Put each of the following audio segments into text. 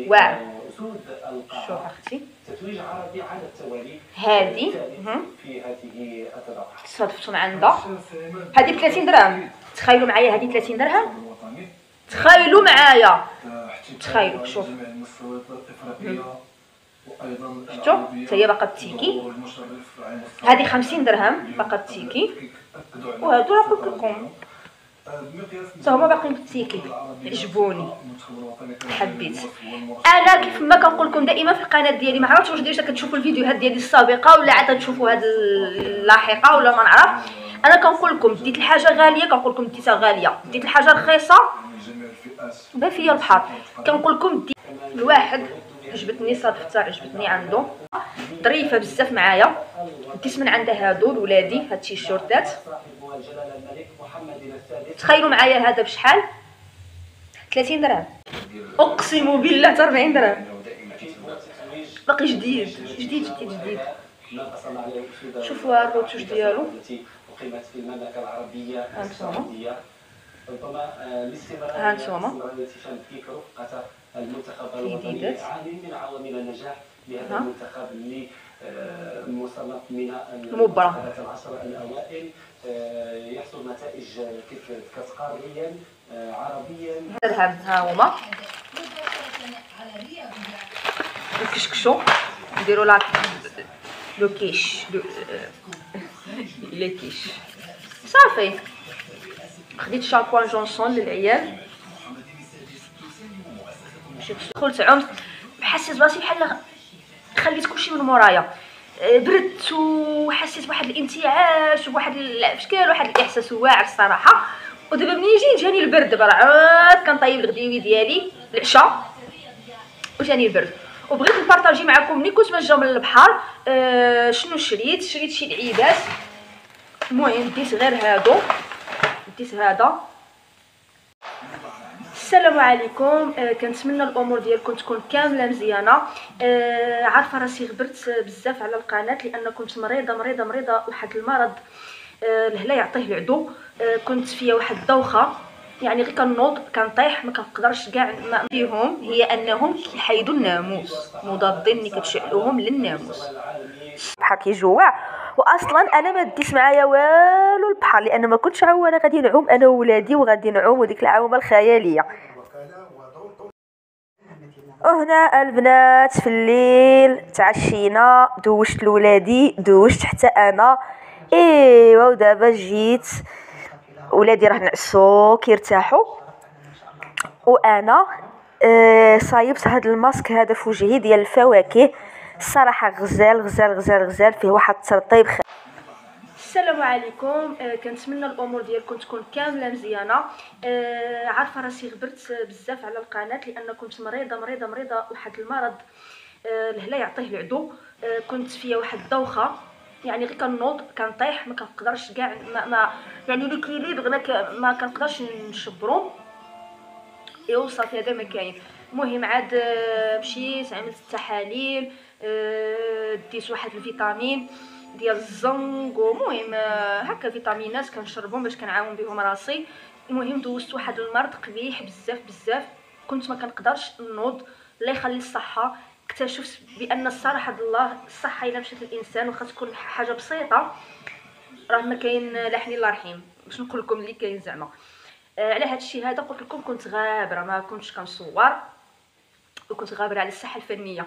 واعر. شوف اختي هذه صادفتهم عندها هذه ب 30 درهم. تخيلوا معايا هذه 30 درهم. تخيلوا معايا تخيلوا. شوف شفتوا حتى هي باقا بتيكي. هذه 50 درهم باقا بتيكي. وهادو راه قلت لكم حتى هما باقيين بالتيكي. عجبوني حبيت. انا كيف ما كنقول لكم دائما في القناه ديالي، ما عرفتش واش ديجا كتشوفوا الفيديوهات ديالي السابقه ولا عاد تشوفوا هاد اللاحقه ولا ما نعرف. انا كنقول لكم ديت الحاجه غاليه كنقول لكم ديتها غاليه، ديت الحاجه رخيصه بان فيا البحر كنقول لكم ديت. الواحد عجبتني صادفتها عجبتني عنده ظريفه بزاف معايا. ديت من عند هادو لولادي هاد التيشيرتات. تخيلوا معايا هذا بشحال؟ 30 درهم. اقسم بالله حتى 40 درهم. باقي جديد جديد جديد جديد. شوفوا الروتوش ديالو هانتوما جديدات. المصنف من المبرة يحصل نتائج كتقاريا عربيا. درهم ها هما نكشكشو نديرو لا لو كيش لي كيش صافي. خديت شامبوان جونسون للعيال. دخلت عمت حسيت براسي بحال خليت كلشي من مورايا. بردت وحسيت بواحد الانتعاش وبواحد الاشكال واحد الاحساس واعر الصراحه. ودابا ملي جاني البرد دابا عاد كنطيب الغديوي ديالي العشاء وجاني البرد. وبغيت نبارطاجي معكم ملي كنت ماشيه من البحر شنو شريت شي لعيبات. المهم ديت غير هادو ديت هذا. السلام عليكم. كنتمنى الامور ديالكم تكون كامله مزيانه. عارفه راسي غبرت بزاف على القناه لان كنت مريضه واحد المرض الهلا يعطيه العدو. كنت فيها واحد الدوخه يعني غير كنوض كنطيح ما كنقدرش كاع ما فيهم هي انهم كيحيدوا الناموس مضادين اللي كتشعلوهم للناموس. البحر كيجوع واصلا انا ما ديت معايا والو البحر لان ما كنتش عوانه غادي نعوم انا وولادي وغادي نعوم وديك العومه الخياليه. وهنا البنات في الليل تعشينا دوشت لولادي دوشت حتى انا. ايوا ودابا جيت ولادي راه نعسو كيرتاحوا وانا صايبت هذا الماسك هذا في وجهي ديال الفواكه الصراحه غزال غزال غزال غزال فيه واحد الترطيب. السلام عليكم. كنتمنى الامور ديالكم تكون كامله مزيانه. عارفه راسي غبرت بزاف على القناه لان كنت مريضه واحد المرض الهلا يعطيه العدو. كنت فيها واحد الدوخه يعني غير كنوض كنطيح ما كنقدرش كاع ما يعني ليكيليبر ما كنقدرش نشبرو. ايوا صافي هذا ما كاين. المهم عاد مشيت عملت التحاليل ديت واحد الفيتامين ديال الزنق المهم هكا فيتامينات كنشربهم باش كنعاون بهم راسي. المهم دوزت واحد المرض قبيح بزاف كنت ما كنقدرش نوض. الله يخلي الصحه. اكتشفت بان الصراحه الله الصحه الا مشات للانسان واخا تكون حاجه بسيطه راه ما كاين لا حنين لا رحيم باش نقول لكم اللي كاين زعما. على هذا الشيء هذا قلت لكم كنت غابره ما كنتش كنصور وكنت غابره على الساحه الفنيه.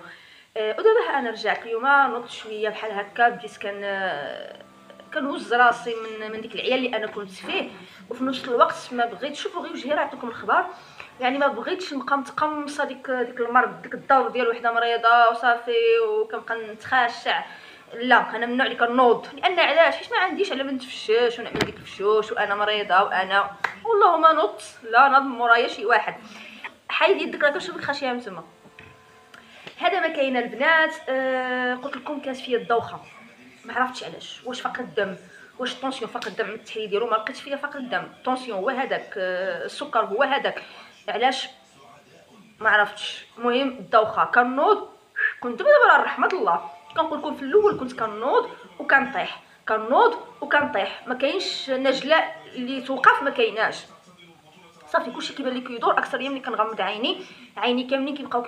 ودابا انا رجعت اليوم نوضت شويه بحال هكا بديت كنهز راسي من ديك العيال اللي انا كنت فيه. وفي نفس الوقت ما بغيتش شوفوا غير وجهي راه عطيكم الخبر يعني ما بغيتش نبقى متقمصه ديك المرض ديك الدور ديال وحده مريضه وصافي وكنبقى نتخاشع. لا انا من النوع اللي كنوض لان علاش حيت ما عنديش على ما نتفشش ونعمل ديك الفشوش وانا مريضه وانا والله ما نوض لا ناض مورايا شي واحد حيد يدك راه كنشوفك خاشيه من تما. هذا ما كاين البنات. قلت لكم كانت فيا الدوخه ما عرفتش علاش واش فقر الدم واش طونسيون فقر الدم من التحليل ديالو ما لقيتش فيا فقر الدم. طونسيون هو هذاك السكر هو هذاك علاش ما عرفتش. المهم الدوخه كنوض كنت دابا رحمه الله كنقول لكم في الاول كنت كنوض وكنطيح كنوض وكنطيح ما كاينش نجله اللي توقف ما كايناش صافي كلشي كيبان لي كيدور. اكثر ملي كنغمض عيني كاملين كيبقاو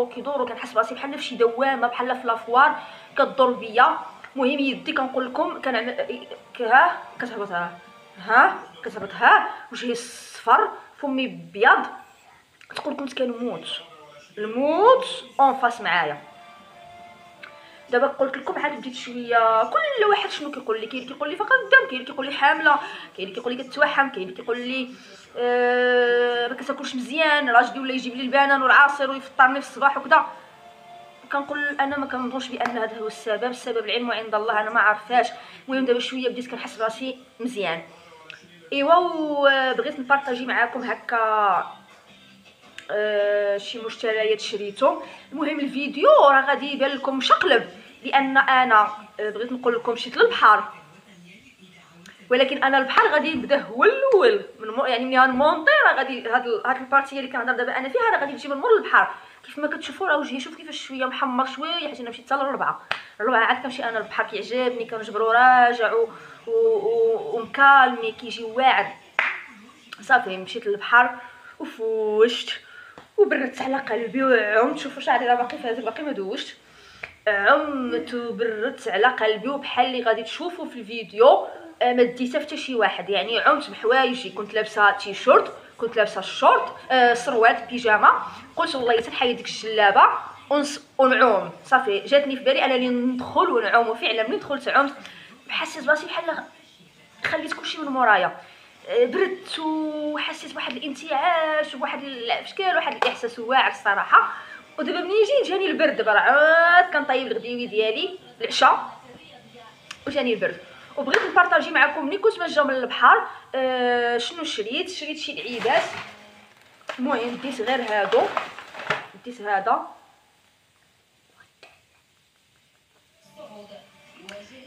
كيدوروا كنحس براسي بحال في شي دوامه، بحال في لافوار كدور بيا. المهم يدي كنقول لكم كنعمل ها كتهبط ها كتهبط ها وجهي صفر فمي بيض. تقول كنت كنموت الموت اون فاس معايا. دابا قلت لكم عاد بديت شويه كل واحد شنو كيقول لي. كاين اللي كيقول لي فقط الدم، كاين اللي كيقول لي حامله، كاين اللي كيقول لي كتوحم، كاين اللي كيقول لي ما كتاكلش مزيان، راجلي ولا يجيب لي البنان والعصير ويفطرني في الصباح وكذا. كنقول انا ما كنظنش بان هذا هو السبب العلم عند الله، انا ما عرفاش. المهم دابا شويه بديت كنحس براسي مزيان. ايوا بغيت نبارطاجي معاكم هكا شي مشتريات شريتهم. المهم الفيديو راه غادي يبان لكم مشقلب، لان انا بغيت نقول لكم مشيت للبحر، ولكن انا البحر غادي يبدا هو الاول من يعني ملي غنمونطي راه غادي هاد البارتيه اللي كنهضر دابا انا فيها راه غادي تجي من مور البحر. كيف ما كتشوفوا راه وجهي شوف كيفاش شويه محمر شويه، حيت انا مشيت حتى للربعه عاد كنمشي انا للبحر كيعجبني، كنجبرو راجع ومكالمي كيجي واعر. صافي مشيت للبحر وفوشت وبردت على قلبي وعمت. شوفوا شعري راه باقي فازل باقي ما دوشت. عمت وبردت على قلبي وبحال اللي غادي تشوفوا في الفيديو ما ديتها حتى شي واحد. يعني عمت بحوايجي، كنت لابسه تيشورت، كنت لابسه الشورت سروال بيجامه. قلت والله تنحيد ديك الجلابه ونعوم. صافي جاتني في بالي انا اللي ندخل ونعوم، وفعلا ملي دخلت عمت حسيت براسي بحال خليت كلشي من مورايا. بردت وحسيت بواحد الانتعاش وواحد الاشكال واحد الاحساس واعر الصراحه. ودابا ملي جاني البرد، دابا عاد كنطيب الغديوي ديالي العشاء وجاني البرد. وبغيت نبارطاجي معكم ملي كنت ماشيه من البحر شنو شريت شي لعيبات. المهم ديت غير هادو، ديت هذا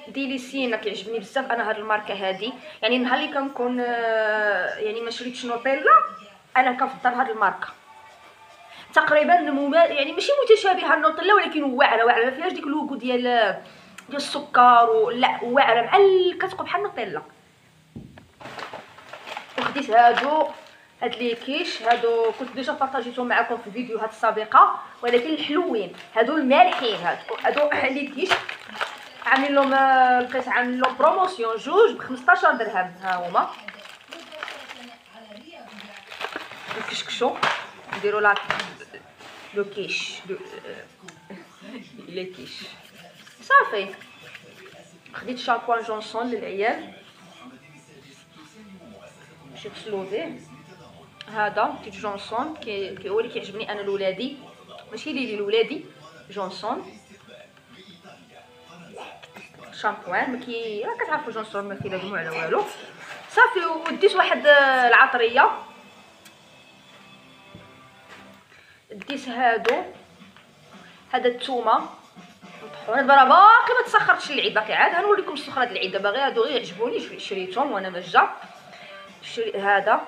ديليسينا كيعجبني بزاف انا هاد الماركه هادي. يعني نهار اللي كنكون يعني ما شريتش نوتيلا انا كنفضل هاد الماركه تقريبا يعني ماشي متشابهه النوتيلا، ولكن واعره ما فيهاش ديك اللوغو ديال السكر لا واعره مع كتبقى بحال النوتيلا. وخديت هاد لي كيش هادو كنت ديجا بارطاجيتهم معكم في الفيديوهات السابقه، ولكن الحلوين هادو المالحين. هادو لي كيش عاملين لهم لقيت عاملين لهم بروموسيون جوج ب 15 درهم. ها هما نكشكشو نديرو لو كيش لي كيش. صافي خديت شامبوان جونسون للعيال باش يغسلوا به. هذا تيت جونسون هو اللي كيعجبني انا لولادي، ماشي لي لولادي جونسون شامبوان. راه كتعرفوا جونسون ما فيه لا دموع لا والو. صافي وديت واحد العطريه، ديت هذا الثومه مطحون. دابا راه باقي ما تسخرتش العيد، باقي عاد غنوريكم السخره د العيد. دابا غير هادو غير عجبوني شريتهم وانا مجه.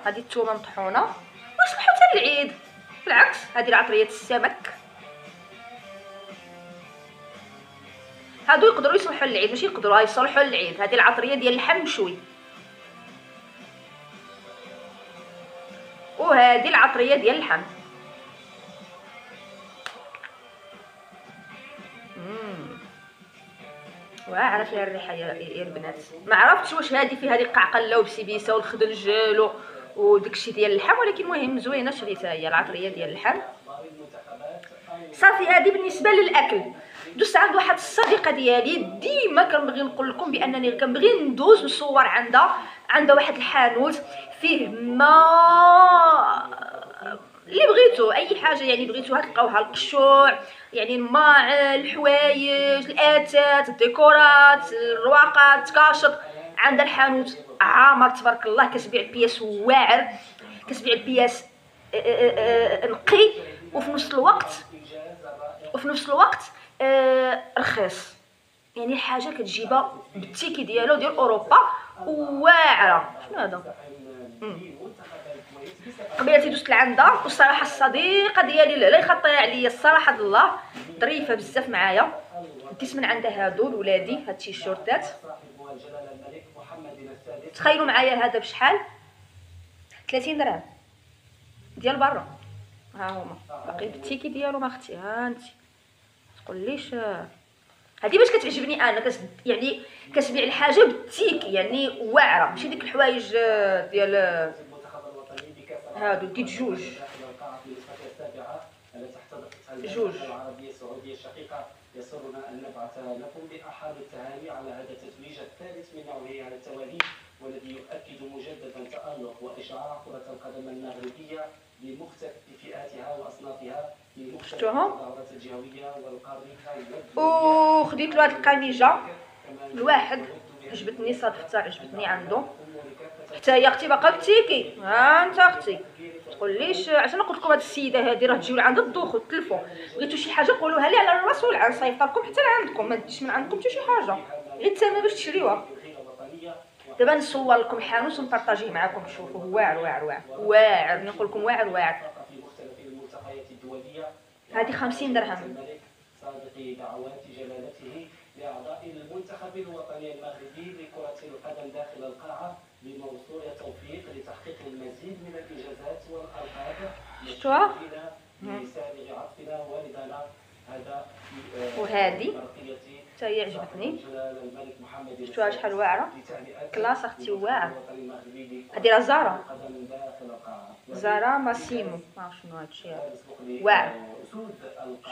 هذه الثومه مطحونه ويصلحوا حتى للعيد. بالعكس هذه العطريه السمك هادو يقدروا يصلحوا للعيد، ماشي يقدروا يصلحوا للعيد. هذه العطريه ديال اللحم مشوي، وهذه العطريه ديال اللحم. واعره فيها الريحه يا البنات. ما عرفتش واش هذه فيها هذه القعقله وبسيبيسه والخدنجل وداكشي ديال اللحم، ولكن المهم زوينه شريتها هي العطريه ديال اللحم. صافي هذه بالنسبه للاكل. دوزت عند واحد الصديقه ديالي ديما كنبغي نقول لكم بانني كنبغي ندوز نصور عندها واحد الحانوت فيه ما اللي بغيتو، اي حاجه يعني بغيتوها تلقاوها، القشوع يعني الماء الحوايج الاتات الديكورات الرواقات التكاشط. عندها الحانوت عامر تبارك الله، كتبيع بياس واعر، كتبيع بياس نقي وفي نفس الوقت رخيص. يعني الحاجه كتجيبها بالتيكي ديالو ديال اوروبا واعره. شنو هذا قبيلتي دوزت لعندها، والصراحه الصديقه ديالي لا يخطيها عليا الصراحه الله ظريفه بزاف معايا. ديت من عندها هادو لولادي هاد التيشيرتات. تخيلوا معايا هذا بشحال 30 درهم ديال برا. ها هما باقي بالتيكي ديالهم اختي. ها انت تقوليش هذه باش كتعجبني انا، يعني كتبيع الحاجه بالتيكي، يعني واعره، ماشي ديك الحوايج ديال هادو ديت جوج جوج. العربية السعودية الشقيقة يسرنا أن نبعث لكم بأحر التهاني على هذا التتويج الثالث من نوعه على التوالي، والذي يؤكد مجددا تألق وإشعاع كرة القدم المغربية بمختلف فئاتها وأصنافها في مختلف الدورات الجهوية والقارية. خديت له هاد القميجه الواحد عجبتني، صادفتها عجبتني عنده. حتى هي اختي باقا بتيكي. ها انت اختي تقوليش عشان قلت لكم هاد السيده هادي راه تجيو لعندها الدخول التلفون، بغيتو شي حاجه قولوها لي على الراس والعين، صيفط لكم حتى لعندكم، ما تجيش من عندكم حتى شي حاجه غير الثمن باش تشريوها. دابا نصور لكم حانوت ونبارطاجيه معكم تشوفوه. واعر واعر واعر واعر، نقول لكم واعر واعر. هذه 50 درهم. صادق دعوات جلالته لأعضاء المنتخب الوطني المغربي لكرة القدم داخل القاعة بموصول التوفيق لتحقيق المزيد من الإنجازات والألقاب. شفتوها؟ لسابق عطفنا والدنا هذا وهذه حتى هي عجبتني. شفتوها شحال واعره؟ كلاس اختي واعر. هذه راه زارا، زارا ماسيمو، ما عرفت شنو هادشي هذا. واعر.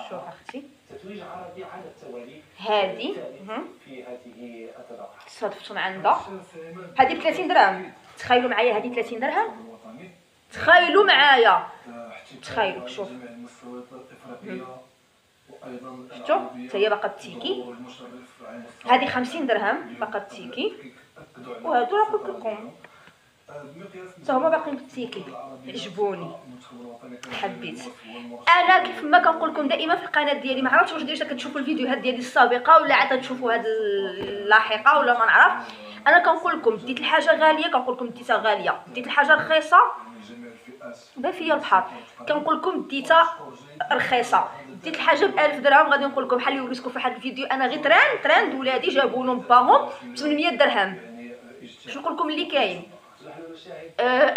شوف اختي تتويج عربي على التوالي. هذه في هذه الطبقة صادفتهم عندها. هذه ب 30 درهم. تخيلوا معايا هذه 30 درهم. تخيلوا معايا، تخيلوا. شوف شفتوا حتى هي باقا بتيكي. هذه 50 درهم باقا بتيكي، وهادو راه قلت لكم حتى هما باقيين بالتيكي. عجبوني حبيت. انا كيف ما كنقول لكم دائما في القناه ديالي، ما عرفتش واش ديجا كتشوفوا الفيديوهات ديالي السابقه ولا عاد تشوفوا هاد اللاحقه ولا ما نعرف. انا كنقول لكم ديت الحاجه غاليه كنقول لكم ديتها غاليه، ديت الحاجه رخيصه بان فيا البحر كنقول لكم ديتها رخيصه، ديت الحاجه ب 1000 درهم غادي نقول لكم بحال اللي وريتكم في واحد الفيديو انا غير ترند ولادي جابوا لهم باهم ب 800 درهم. باش نقول لكم اللي كاين.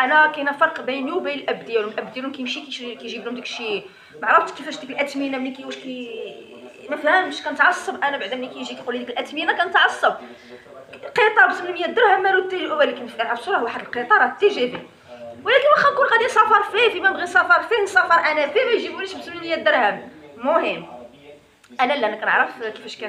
انا كاينه فرق بيني وبين الاب ديالهم. الاب ديالهم كيمشي كيجيب لهم داكشي، ما عرفتش كيفاش ديك الاثمنه ملي واش ما فهمتش. كنتعصب انا بعدا ملي كيجي كيقول لي ديك الاثمنه كنتعصب. قطار ب 800 درهم مالو ولكن عرفتوا راه واحد القطار التي جي في، ولكن واخا نكون غادي نسافر فيه فيما بغي نسافر فيه نسافر انا فيه، ما يجيبونيش ب 800 درهم. المهم انا لا، انا كنعرف كيفاش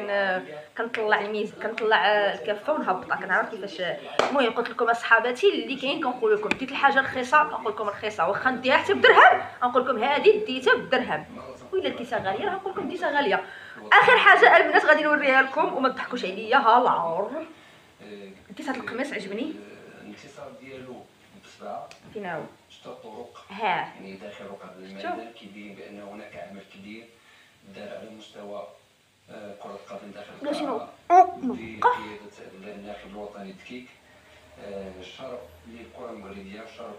كنطلع الميز، كنطلع الكفه ونهبطها، كنعرف كيفاش. المهم قلت لكم اصحاباتي اللي كاين كنقول لكم ديت الحاجه رخيصه كنقول لكم رخيصه، واخا نديها حتى بدرهم نقول لكم هذه ديتها بدرهم، وإلا ديتها غاليه راه نقول لكم ديتها غاليه. اخر حاجه البنات غادي نوريها لكم وما تضحكوش عليا. ها العور ديت هذا القميص عجبني. الانتصار ديالو بسبعه فين هو؟ شتا الطرق ها يعني داخل ركب الميدان كيبين بان هناك عمل كبير دار على مستوى كرة القدم داخل القاعة بقيادة الناخب الوطني دكيك. الشرف للكرة المغربية، شرف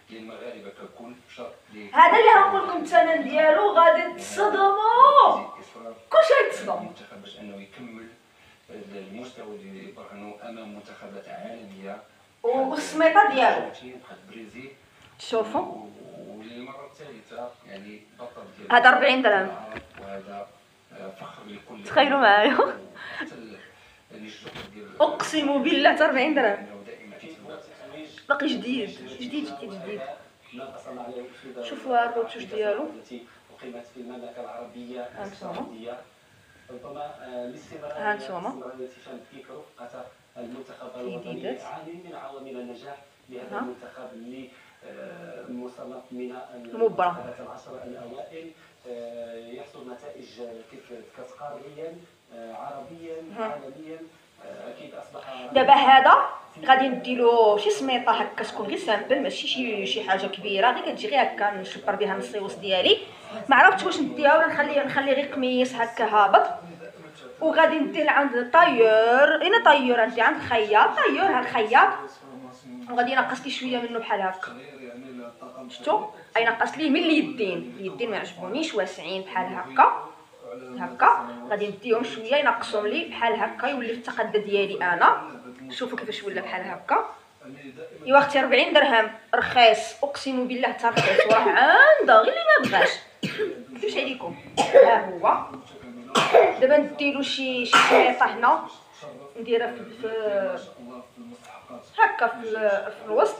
للمغاربة ككل، شرف هذا اللي غنقول لكم الثمن ديالو غادي تصدموا، كلشي غيتصدم. المنتخب باش انه يكمل المستوى اللي برهنوا امام منتخبات عالمية والسميطه ديالو بحال البرازيل. شوفوا وللمرة الثالثة يعني بطل ديال هذا 40 درهم. وهذا فخر لكل. تخيلوا معايا اقسم بالله حتى 40 درهم باقي جديد جديد جديد جديد. شوفوا الروتوش ديالو أقيمت في المملكة العربية السعودية. ربما ها انتوما رفقة المنتخب الوطني عامل من عوامل النجاح لهذا المنتخب اللي مصنف من المنتخبات العشرة الأوائل، يحصل نتائج كيف قاريا عربيا عالميا. اكيد اصبح دابا هذا غادي نديرو شي سميطه هكا تكون غير سامبل، ماشي شي حاجه كبيره، غير كتجي غير هكا نشبر بها من السيوس ديالي. ما عرفتش واش نديها ولا نخلي غير قميص هكا هابط. وغادي ندير عند طايور، اين طايور عندي عند خياط، طايور ها الخياط، وغادي ينقص لي شويه منه بحال هكا. شفتوا ينقص لي من اليدين ما عجبونيش واسعين بحال هكا غادي نديهم شويه ينقصهم لي بحال هكا، يولي في التقده ديالي انا. شوفوا كيفاش ولا بحال هكا ايوا اختي 40 درهم رخيص، اقسم بالله حتى رخيص، وراه عندها غير اللي ما بغاش. كيفاش عليكم؟ ها هو دابا نديرو شي شريطه هنا، نديرها هكا في الوسط.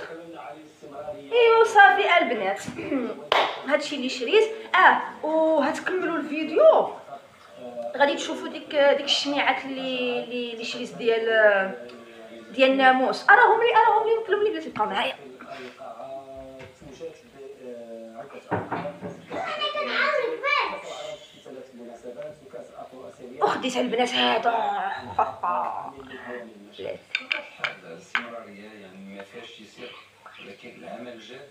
ايوا صافي البنات. هادشي اللي شريت. وهتكملوا الفيديو غادي تشوفوا ديك الشميعات اللي شريت ديال الناموس. اراهم لي نطلب لي بلاتي بقاو معايا. وخديت على البنات هذا الاستمراريه يعني ما فيهاش يسير، ولكن العمل الجاد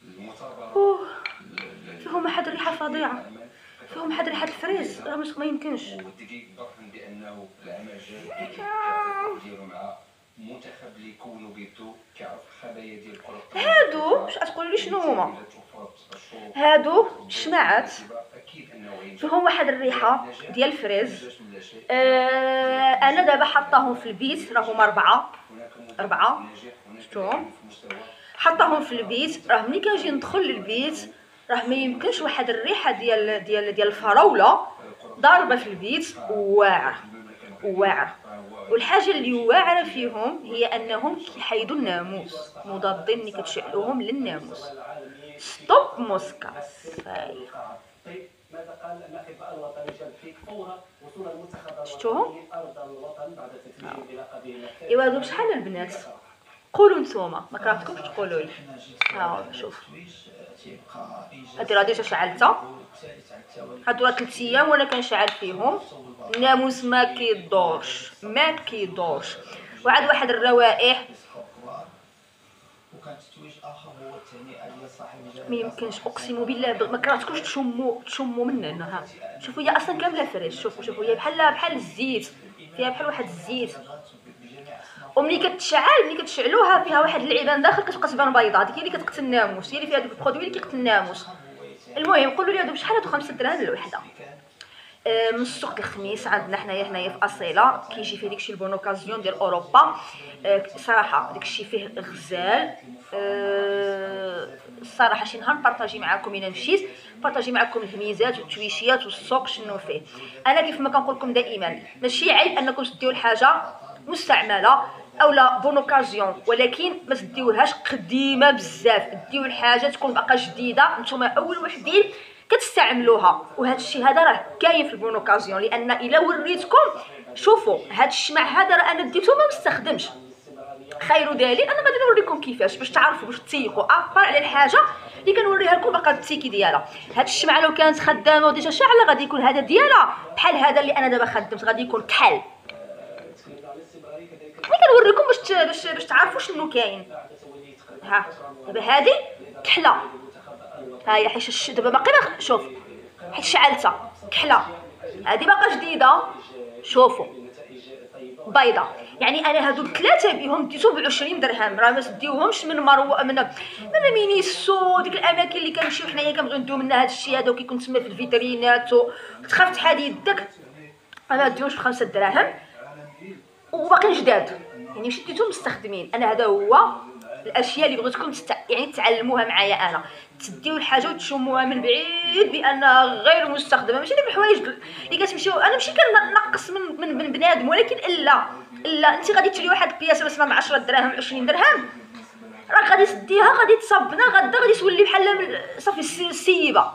المثابره فيهم واحد الريحه فظيعه، فيهم واحد ريحه الفريز راه ما يمكنش. والدقيق برهن بانه العمل الجاد ديالو مع منتخب اللي يكونوا بيدو كيعرف الخبايا ديال الكره. هادو واش غتقولوا لي شنو هما؟ هادو الشماعات فيهم واحد الريحه ديال الفريز. انا دابا حطاهم في البيت، راهم اربعه شفتوهم حطاهم في البيت. راه ملي كنجي ندخل للبيت راه ما يمكنش واحد الريحه ديال الفراوله ضاربه في البيت واعره. والحاجه اللي واعره فيهم هي انهم كيحيدوا الناموس، مضادين ملي كتشعلوهم للناموس. ستوب موسكاس. ماذا قال الناخب الوطني جاد فيك فور وصول المنتخب شفتوهم؟ لارض الوطن بعد تتويجه بلقبه. ايوا هادو بشحال البنات؟ قولوا نتوما، ما كرهتكمش تقولوا لي. شوف هادي راه ديجا شعلتها، هادو راه 3 ايام وانا كنشعل فيهم. الناموس ما كيدورش. وعاد واحد الروائح ما يمكنش، اقسم بالله ما كرهتكمش تشموا من هنا. ها شوفوا هي اصلا كامله فريش. شوفوا هي بحال الزيت، فيها بحال واحد الزيت. وملي كتشعلوها فيها واحد اللعيبان داخل كتبقى تبان بيضاء، ديك هي اللي كتقتل الناموس، هي اللي فيها ديك البرودوي اللي كيقتل الناموس. المهم قولوا لي هادو بشحال؟ هادو 5 دراهم الوحده. من السوق الخميس عندنا هنايا في اصيله كيجي فيه داكشي البون اوكازيون ديال اوروبا. صراحه داكشي فيه غزال. الصراحه شي نهار نبارطاجي معكم الا مشيت، نبارطاجي معكم الهميزات والتويشيات والسوق شنو فيه. انا كيف ما كنقول لكم دائما ماشي عيب انكم تديو الحاجه مستعمله او لا بون اوكازيون، ولكن ما تديوهاش قديمه بزاف. ديو الحاجه تكون باقا جديده، نتوما اول وحدين كتستعملوها. وهذا الشيء هذا راه كاين في البون اوكازيون، لان الا وريتكم شوفوا هذا الشمع هذا راه انا ديتو ما مستخدمش. خير دليل انا غادي نوريكم كيفاش باش تعرفوا باش تسيقوا ابار على الحاجه اللي كنوريها لكم باقا التيكي ديالها. هاد الشمعه لو كانت خدامه وديجا شاعله غادي يكون هذا ديالها بحال هذا اللي انا دابا خدمت، غادي يكون كحل. ملي كنوريكم باش تعرفوا شنو كاين. ها دابا هذه كحله، ها هي حيت دابا باقي شوف حيت شعلتها كحله. هذه باقا جديده شوفوا بيضه. يعني انا هادو 3 بهم ديتهم ب20 درهم، راه ما تديوهمش من من مينيسو ديك الاماكن اللي كنمشيو حنايا كنبغيو نديو منها هاد الشيء هذا وكيكون تما في الفيترينات وتخاف تحاد يدك. انا ديوش ب5 دراهم وباقيين جداد، يعني ماشي ديتهم مستخدمين. انا هذا هو الاشياء اللي بغيتكم يعني تعلموها معايا. انا تديو الحاجه وتشموها من بعيد بانها غير مستخدمه، ماشي ديك الحوايج اللي كتمشيو. انا ماشي كنقص من بنادم، ولكن الا انت غادي تشري واحد البياس مثلا ب 10 دراهم 20 درهم، راك غادي تديها غادي تصبنا غدا غادي تولي بحال صافي السيبه،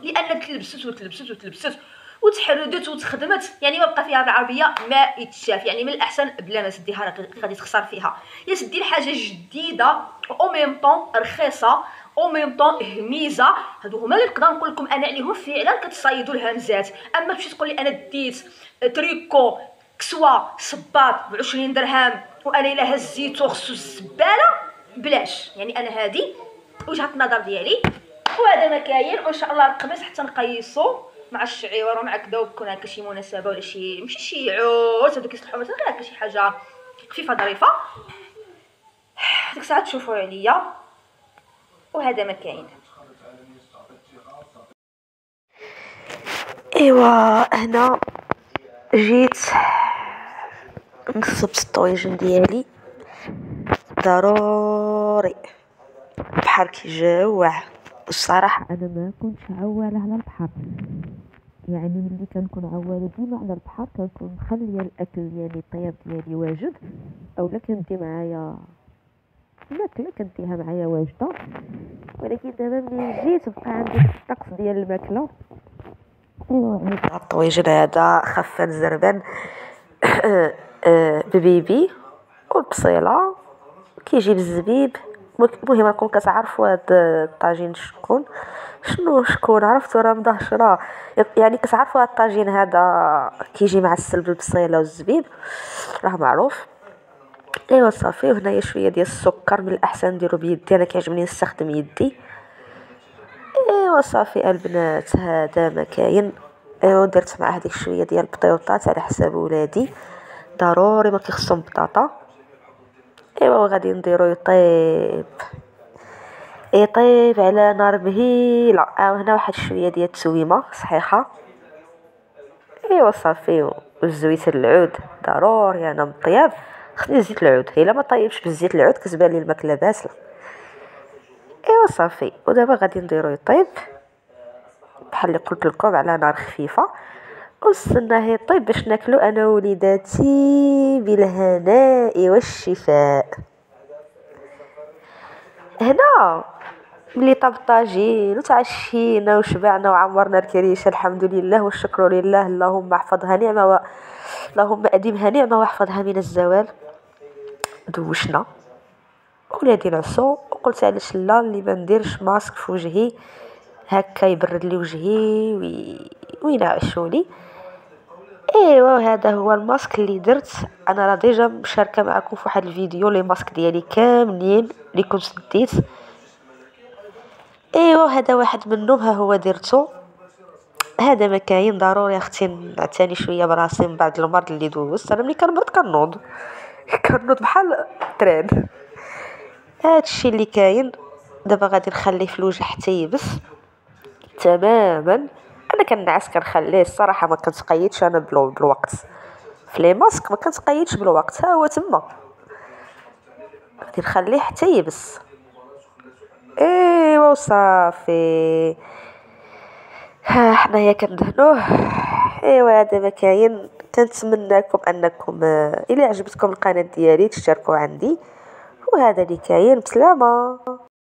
لان تلبست وتحردت وتخدمت، يعني ما بقى فيها بالعربيه ما يتشاف. يعني من الاحسن بلا ما تديها، راك غادي تخسر فيها. يا تدي الحاجه جديده او ميم طون رخيصه او ميم طون هميزه. هادو هما اللي نقدر نقول لكم انا عليهم فعلا كتصايدوا الهمزات. اما تمشي تقول لي انا ديت تريكو كسوه صباط ب20 درهم وانا الا هزيتو خصو الزباله بلاش. يعني انا هذه وجهه النظر ديالي، وهذا ما كاين. وان شاء الله القميص حتى نقيسو مع الشعيور ومع كذا، وكون هكا شي مناسبه ولا شي ماشي شي عرس هذوك يصلحوا مثلا غير هكا شي حاجه خفيفه ظريفه، ديك الساعه تشوفوا عليا. وهذا ما كاين. ايوا هنا جيت نصب الطويجن ديالي ضروري. البحر كيجوع. الصراحه انا ما كنتش عواله على البحر، يعني ملي كنكون عواله ديما على البحر كنكون مخليه الاكل ديالي الطياب ديالي واجد، اولا كندي معايا الماكله كنديها معايا واجده. ولكن دابا ملي جيت بقى عندي الطقس ديال الماكله، الطويجن هذا خفان زربان ببيبي والبصيله كيجي بالزبيب. المهم راكم كتعرفوا هاد الطاجين شكون عرفتوا راه مدهشره، يعني كتعرفوا هاد الطاجين هذا كيجي معسل بالبصيله والزبيب راه معروف. ايوا صافي. وهنايا شويه ديال السكر، من الاحسن نديرو بيدي، انا كيعجبني نستخدم يدي. ايوا صافي البنات هذا ما كاين. ايوا درت مع هذيك شويه ديال البطيوطات على حساب ولادي، ضروري ما كيخصهم بطاطا. ايوا وغادي نديرو يطيب على نار مهيله. هنا واحد شويه ديال التويمه صحيحه. ايوا صافي. وزويت العود ضروري، انا مطياب خصني زيت العود، الا ما طيبش بزيت العود كتبان لي الماكله باسله. ايوا صافي. ودابا غادي نديرو يطيب بحال اللي قلت لكم على نار خفيفه، ونستناه يطيب باش ناكلو انا ووليداتي بالهناء والشفاء. هنا ملي طاب الطاجين وتعشينا وشبعنا وعمرنا الكريشه الحمد لله والشكر لله، اللهم احفظها نعمه اللهم ادمها نعمه واحفظها من الزوال. دوشنا ولادي نعسو، وقلت علاش لا اللي ما نديرش ماسك في وجهي هكا يبرد لي وجهي وينعشولي. ايوا هذا هو الماسك اللي درت. انا راه ديجا مشاركه معكم في واحد الفيديو لي ماسك ديالي كاملين اللي كنت ديت. ايوا هذا واحد منهم، ها هو درتو. هذا ما كاين ضروري اختي نعتني شويه براسي من بعد المرض اللي دوزت. انا ملي كنمرض كنوض بحال التران. هادشي اللي كاين. دابا غادي نخليه في الوجه حتى يبس تماما. انا كنعس كنخليه الصراحه، ما كنتقيدش انا بالوقت في لي ماسك، ما كنتقيدش بالوقت. ها هو تما غادي نخليه حتى يبس. ايوا وصافي. ها حنايا كندهنوه. ايوا هذا ما كاين. كنتمنىكم انكم الى عجبتكم القناه ديالي تشتركوا عندي، وهذا اللي كاين. بسلامه.